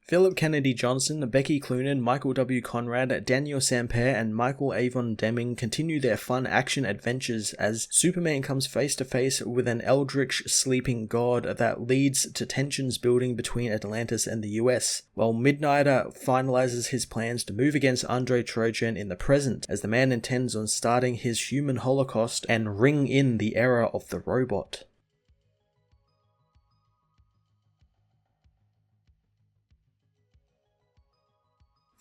Philip Kennedy Johnson, Becky Cloonan, Michael W. Conrad, Daniel Sampere, and Michael Avon Deming continue their fun action adventures as Superman comes face to face with an eldritch sleeping god that leads to tensions building between Atlantis and the US, while Midnighter finalizes his plans to move against Andre Trojan in the present, as the man intends on starting his human holocaust and ring in the era of the robot.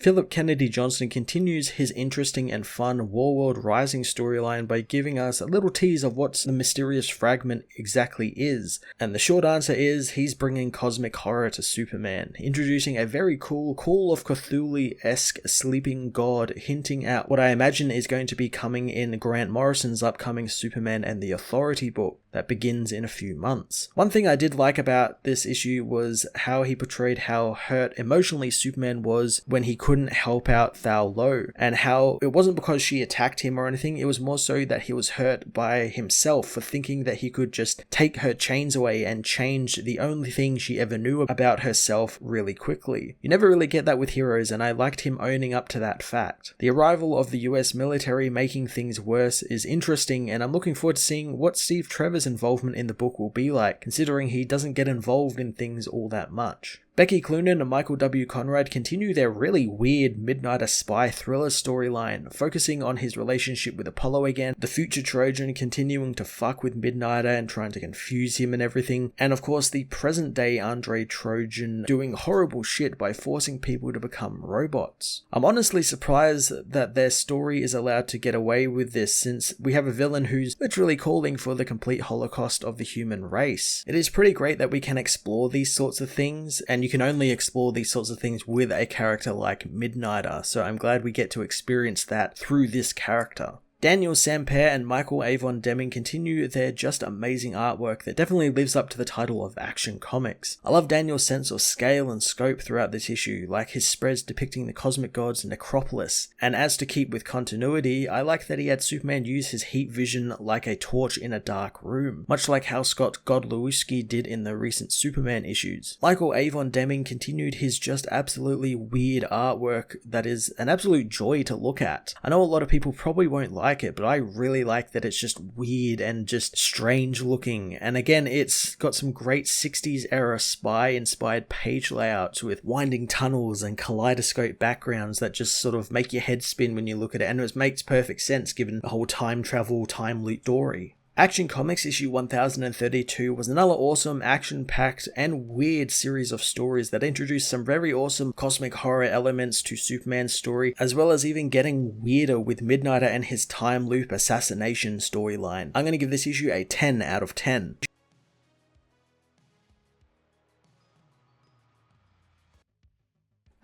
Philip Kennedy Johnson continues his interesting and fun Warworld Rising storyline by giving us a little tease of what the mysterious Fragment exactly is, and the short answer is he's bringing cosmic horror to Superman, introducing a very cool Call of Cthulhu-esque sleeping god hinting at what I imagine is going to be coming in Grant Morrison's upcoming Superman and the Authority book that begins in a few months. One thing I did like about this issue was how he portrayed how hurt emotionally Superman was when he couldn't help out Thal Lo, and how it wasn't because she attacked him or anything, it was more so that he was hurt by himself for thinking that he could just take her chains away and change the only thing she ever knew about herself really quickly. You never really get that with heroes, and I liked him owning up to that fact. The arrival of the US military making things worse is interesting, and I'm looking forward to seeing what Steve Trevor's involvement in the book will be like, considering he doesn't get involved in things all that much. Becky Cloonan and Michael W. Conrad continue their really weird Midnighter spy thriller storyline, focusing on his relationship with Apollo again, the future Trojan continuing to fuck with Midnighter and trying to confuse him and everything, and of course the present day Andre Trojan doing horrible shit by forcing people to become robots. I'm honestly surprised that their story is allowed to get away with this, since we have a villain who's literally calling for the complete holocaust of the human race. It is pretty great that we can explore these sorts of things, and you can only explore these sorts of things with a character like Midnighter, so I'm glad we get to experience that through this character. Daniel Sampere and Michael Avon Deming continue their just amazing artwork that definitely lives up to the title of Action Comics. I love Daniel's sense of scale and scope throughout this issue, like his spreads depicting the cosmic god's necropolis, and as to keep with continuity, I like that he had Superman use his heat vision like a torch in a dark room, much like how Scott Godlewski did in the recent Superman issues. Michael Avon Deming continued his just absolutely weird artwork that is an absolute joy to look at. I know a lot of people probably won't like it, but I really like that it's just weird and just strange looking, and again it's got some great 60s era spy inspired page layouts with winding tunnels and kaleidoscope backgrounds that just sort of make your head spin when you look at it, and it makes perfect sense given the whole time travel time loop story. Action Comics issue 1032 was another awesome, action-packed, and weird series of stories that introduced some very awesome cosmic horror elements to Superman's story, as well as even getting weirder with Midnighter and his time loop assassination storyline. I'm going to give this issue a 10 out of 10.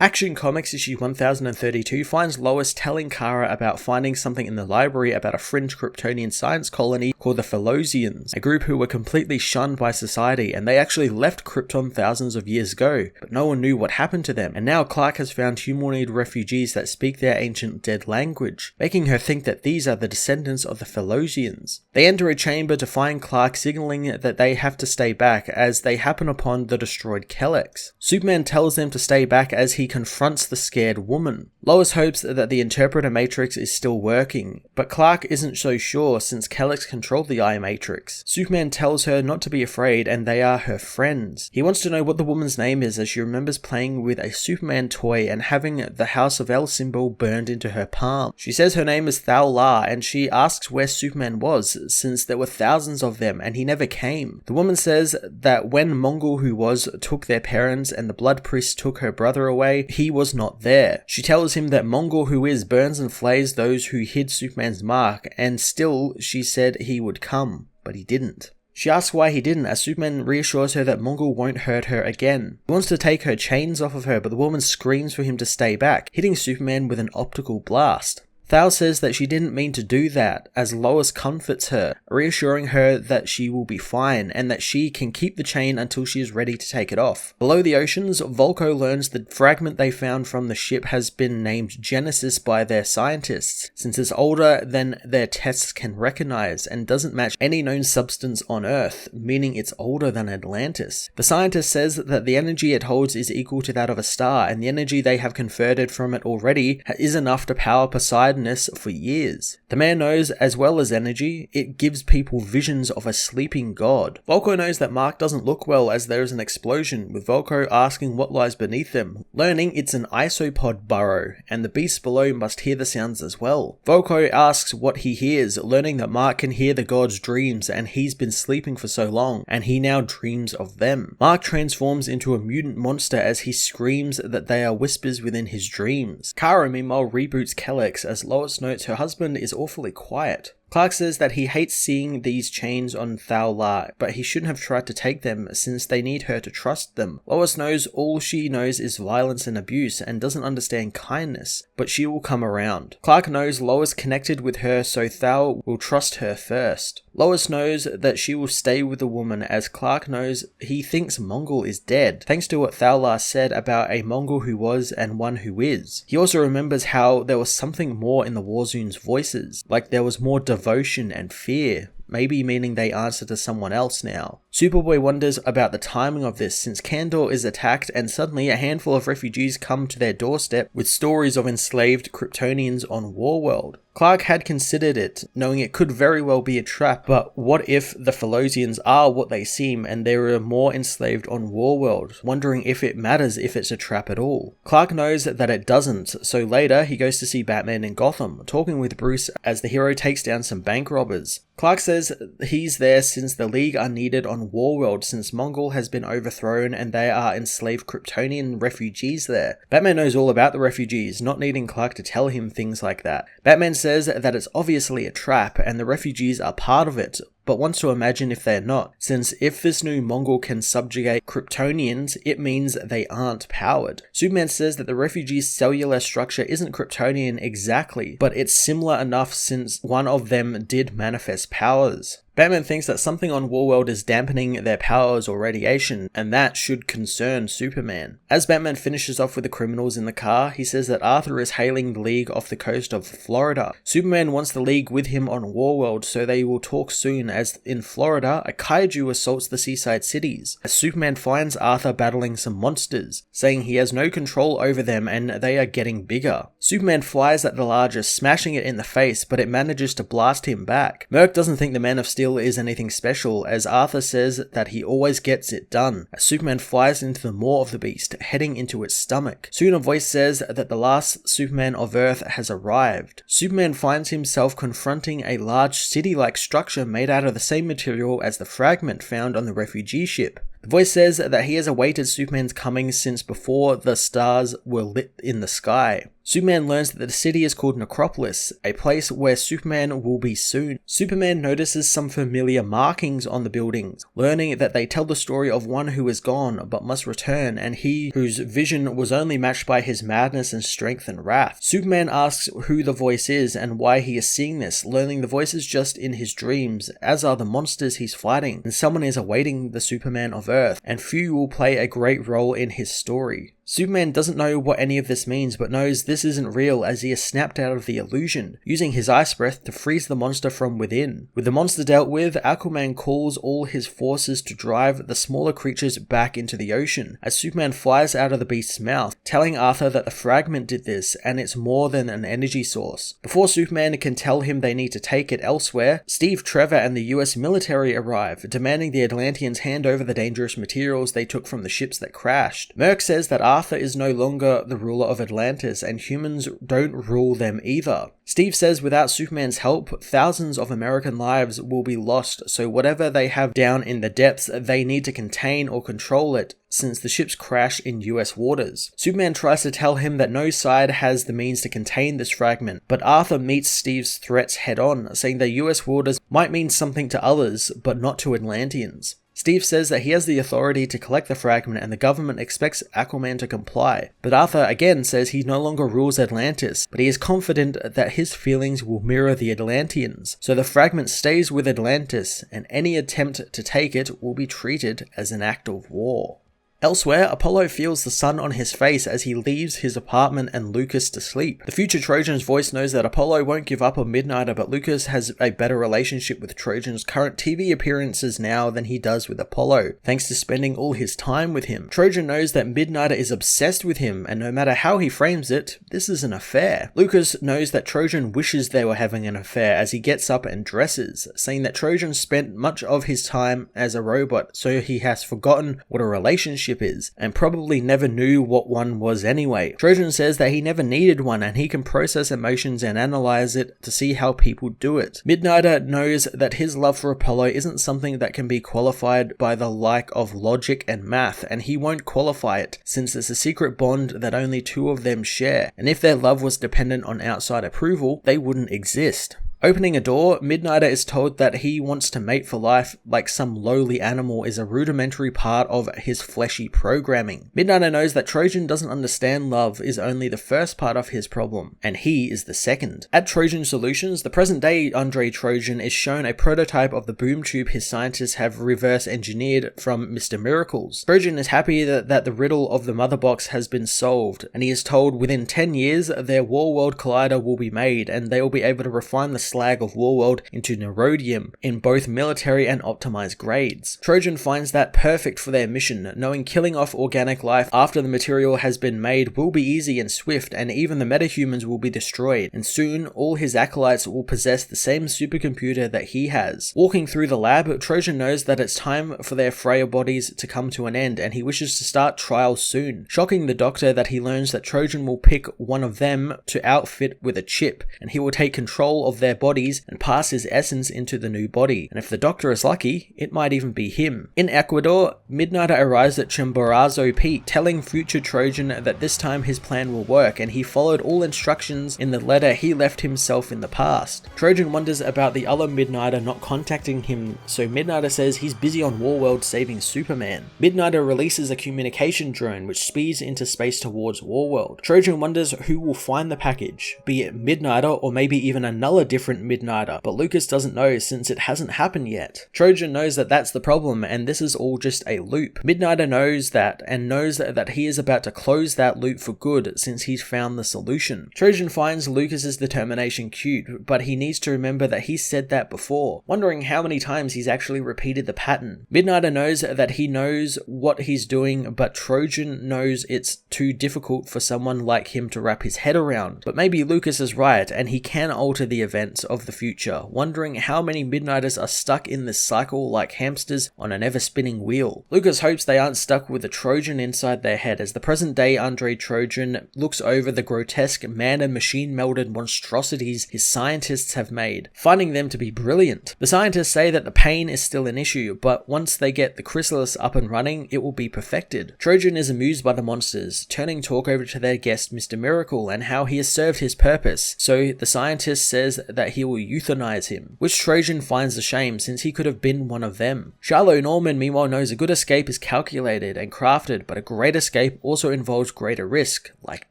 Action Comics issue 1032 finds Lois telling Kara about finding something in the library about a fringe Kryptonian science colony called the Felosians, a group who were completely shunned by society, and they actually left Krypton thousands of years ago, but no one knew what happened to them, and now Clark has found humanoid refugees that speak their ancient dead language, making her think that these are the descendants of the Felosians. They enter a chamber to find Clark signaling that they have to stay back as they happen upon the destroyed Kellex. Superman tells them to stay back as he confronts the scared woman. Lois hopes that the interpreter matrix is still working, but Clark isn't so sure since Kellex controlled the eye matrix. Superman tells her not to be afraid and they are her friends. He wants to know what the woman's name is as she remembers playing with a Superman toy and having the House of El symbol burned into her palm. She says her name is Thal-La and she asks where Superman was since there were thousands of them and he never came. The woman says that when Mongol Who Was took their parents and the Blood Priest took her brother away, he was not there. She tells him that Mongol Who Is burns and flays those who hid Superman's mark, and still she said he would come, but he didn't. She asks why he didn't, as Superman reassures her that Mongol won't hurt her again. He wants to take her chains off of her, but the woman screams for him to stay back, hitting Superman with an optical blast. Thal says that she didn't mean to do that, as Lois comforts her, reassuring her that she will be fine and that she can keep the chain until she is ready to take it off. Below the oceans, Volko learns the fragment they found from the ship has been named Genesis by their scientists, since it's older than their tests can recognize and doesn't match any known substance on Earth, meaning it's older than Atlantis. The scientist says that the energy it holds is equal to that of a star, and the energy they have converted from it already is enough to power Poseidon for years. The man knows, as well as energy, it gives people visions of a sleeping god. Volko knows that Mark doesn't look well as there is an explosion, with Volko asking what lies beneath them, learning it's an isopod burrow, and the beasts below must hear the sounds as well. Volko asks what he hears, learning that Mark can hear the god's dreams and he's been sleeping for so long, and he now dreams of them. Mark transforms into a mutant monster as he screams that they are whispers within his dreams. Kara meanwhile reboots Kellex as Lois notes her husband is awfully quiet. Clark says that he hates seeing these chains on Thal-La, but he shouldn't have tried to take them since they need her to trust them. Lois knows all she knows is violence and abuse and doesn't understand kindness, but she will come around. Clark knows Lois connected with her, so Thal will trust her first. Lois knows that she will stay with the woman, as Clark knows he thinks Mongol is dead, thanks to what Thal-La said about a Mongol who was and one who is. He also remembers how there was something more in the Warzoon's voices, like there was more devotion and fear, maybe meaning they answer to someone else now. Superboy wonders about the timing of this, since Kandor is attacked and suddenly a handful of refugees come to their doorstep with stories of enslaved Kryptonians on Warworld. Clark had considered it, knowing it could very well be a trap, but what if the Phalosians are what they seem and there are more enslaved on Warworld, wondering if it matters if it's a trap at all. Clark knows that it doesn't, so later he goes to see Batman in Gotham, talking with Bruce as the hero takes down some bank robbers. Clark says he's there since the League are needed on Warworld, since Mongol has been overthrown and they are enslaved Kryptonian refugees there. Batman knows all about the refugees, not needing Clark to tell him things like that. Batman says that it's obviously a trap and the refugees are part of it, but wants to imagine if they're not, since if this new Mongol can subjugate Kryptonians, it means they aren't powered. Superman says that the refugees' cellular structure isn't Kryptonian exactly, but it's similar enough since one of them did manifest powers. Batman thinks that something on Warworld is dampening their powers or radiation, and that should concern Superman. As Batman finishes off with the criminals in the car, he says that Arthur is hailing the League off the coast of Florida. Superman wants the League with him on Warworld, so they will talk soon, as in Florida, a kaiju assaults the seaside cities, as Superman finds Arthur battling some monsters, saying he has no control over them and they are getting bigger. Superman flies at the largest, smashing it in the face, but it manages to blast him back. Merc doesn't think the Man of Steel is anything special, as Arthur says that he always gets it done, as Superman flies into the maw of the beast, heading into its stomach. Soon a voice says that the last Superman of Earth has arrived. Superman finds himself confronting a large city-like structure made out of the same material as the fragment found on the refugee ship. The voice says that he has awaited Superman's coming since before the stars were lit in the sky. Superman learns that the city is called Necropolis, a place where Superman will be soon. Superman notices some familiar markings on the buildings, learning that they tell the story of one who is gone but must return, and he whose vision was only matched by his madness and strength and wrath. Superman asks who the voice is and why he is seeing this, learning the voice is just in his dreams, as are the monsters he's fighting, and someone is awaiting the Superman of Earth, and few will play a great role in his story. Superman doesn't know what any of this means, but knows this isn't real as he is snapped out of the illusion, using his ice breath to freeze the monster from within. With the monster dealt with, Aquaman calls all his forces to drive the smaller creatures back into the ocean, as Superman flies out of the beast's mouth, telling Arthur that the fragment did this, and it's more than an energy source. Before Superman can tell him they need to take it elsewhere, Steve Trevor and the US military arrive, demanding the Atlanteans hand over the dangerous materials they took from the ships that crashed. Merc says that Arthur is no longer the ruler of Atlantis, and humans don't rule them either. Steve says without Superman's help, thousands of American lives will be lost, so whatever they have down in the depths, they need to contain or control it, since the ships crash in US waters. Superman tries to tell him that no side has the means to contain this fragment, but Arthur meets Steve's threats head on, saying that US waters might mean something to others, but not to Atlanteans. Steve says that he has the authority to collect the fragment and the government expects Aquaman to comply. But Arthur again says he no longer rules Atlantis, but he is confident that his feelings will mirror the Atlanteans. So the fragment stays with Atlantis, and any attempt to take it will be treated as an act of war. Elsewhere, Apollo feels the sun on his face as he leaves his apartment and Lucas to sleep. The future Trojan's voice knows that Apollo won't give up on Midnighter, but Lucas has a better relationship with Trojan's current TV appearances now than he does with Apollo, thanks to spending all his time with him. Trojan knows that Midnighter is obsessed with him, and no matter how he frames it, this is an affair. Lucas knows that Trojan wishes they were having an affair as he gets up and dresses, saying that Trojan spent much of his time as a robot, so he has forgotten what a relationship is, and probably never knew what one was anyway. Trojan says that he never needed one and he can process emotions and analyze it to see how people do it. Midnighter knows that his love for Apollo isn't something that can be qualified by the like of logic and math, and he won't qualify it since it's a secret bond that only two of them share, and if their love was dependent on outside approval, they wouldn't exist. Opening a door, Midnighter is told that he wants to mate for life like some lowly animal is a rudimentary part of his fleshy programming. Midnighter knows that Trojan doesn't understand love is only the first part of his problem, and he is the second. At Trojan Solutions, the present-day Andre Trojan is shown a prototype of the boom tube his scientists have reverse engineered from Mr. Miracles. Trojan is happy that the riddle of the mother box has been solved, and he is told within 10 years their Warworld collider will be made, and they will be able to refine the slag of Warworld into neurodium in both military and optimized grades. Trojan finds that perfect for their mission, knowing killing off organic life after the material has been made will be easy and swift, and even the metahumans will be destroyed, and soon all his acolytes will possess the same supercomputer that he has. Walking through the lab, Trojan knows that it's time for their frail bodies to come to an end, and he wishes to start trials soon, shocking the doctor that he learns that Trojan will pick one of them to outfit with a chip, and he will take control of their bodies and pass his essence into the new body, and if the doctor is lucky, it might even be him. In Ecuador, Midnighter arrives at Chimborazo Peak, telling future Trojan that this time his plan will work, and he followed all instructions in the letter he left himself in the past. Trojan wonders about the other Midnighter not contacting him, so Midnighter says he's busy on Warworld saving Superman. Midnighter releases a communication drone which speeds into space towards Warworld. Trojan wonders who will find the package, be it Midnighter or maybe even another different Midnighter, but Lucas doesn't know since it hasn't happened yet. Trojan knows that that's the problem and this is all just a loop. Midnighter knows that and knows that he is about to close that loop for good since he's found the solution. Trojan finds Lucas's determination cute, but he needs to remember that he said that before, wondering how many times he's actually repeated the pattern. Midnighter knows that he knows what he's doing, but Trojan knows it's too difficult for someone like him to wrap his head around. But maybe Lucas is right and he can alter the events of the future, wondering how many Midnighters are stuck in this cycle like hamsters on an ever-spinning wheel. Lucas hopes they aren't stuck with a Trojan inside their head as the present-day Andre Trojan looks over the grotesque man and machine melded monstrosities his scientists have made, finding them to be brilliant. The scientists say that the pain is still an issue, but once they get the chrysalis up and running, it will be perfected. Trojan is amused by the monsters, turning talk over to their guest Mr. Miracle and how he has served his purpose, so the scientist says that he will euthanize him, which Trojan finds a shame since he could have been one of them. Charlo Norman meanwhile knows a good escape is calculated and crafted, but a great escape also involves greater risk, like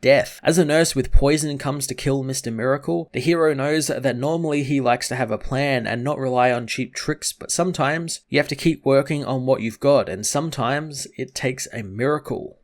death. As a nurse with poison comes to kill Mr. Miracle, the hero knows that normally he likes to have a plan and not rely on cheap tricks, but sometimes you have to keep working on what you've got, and sometimes it takes a miracle.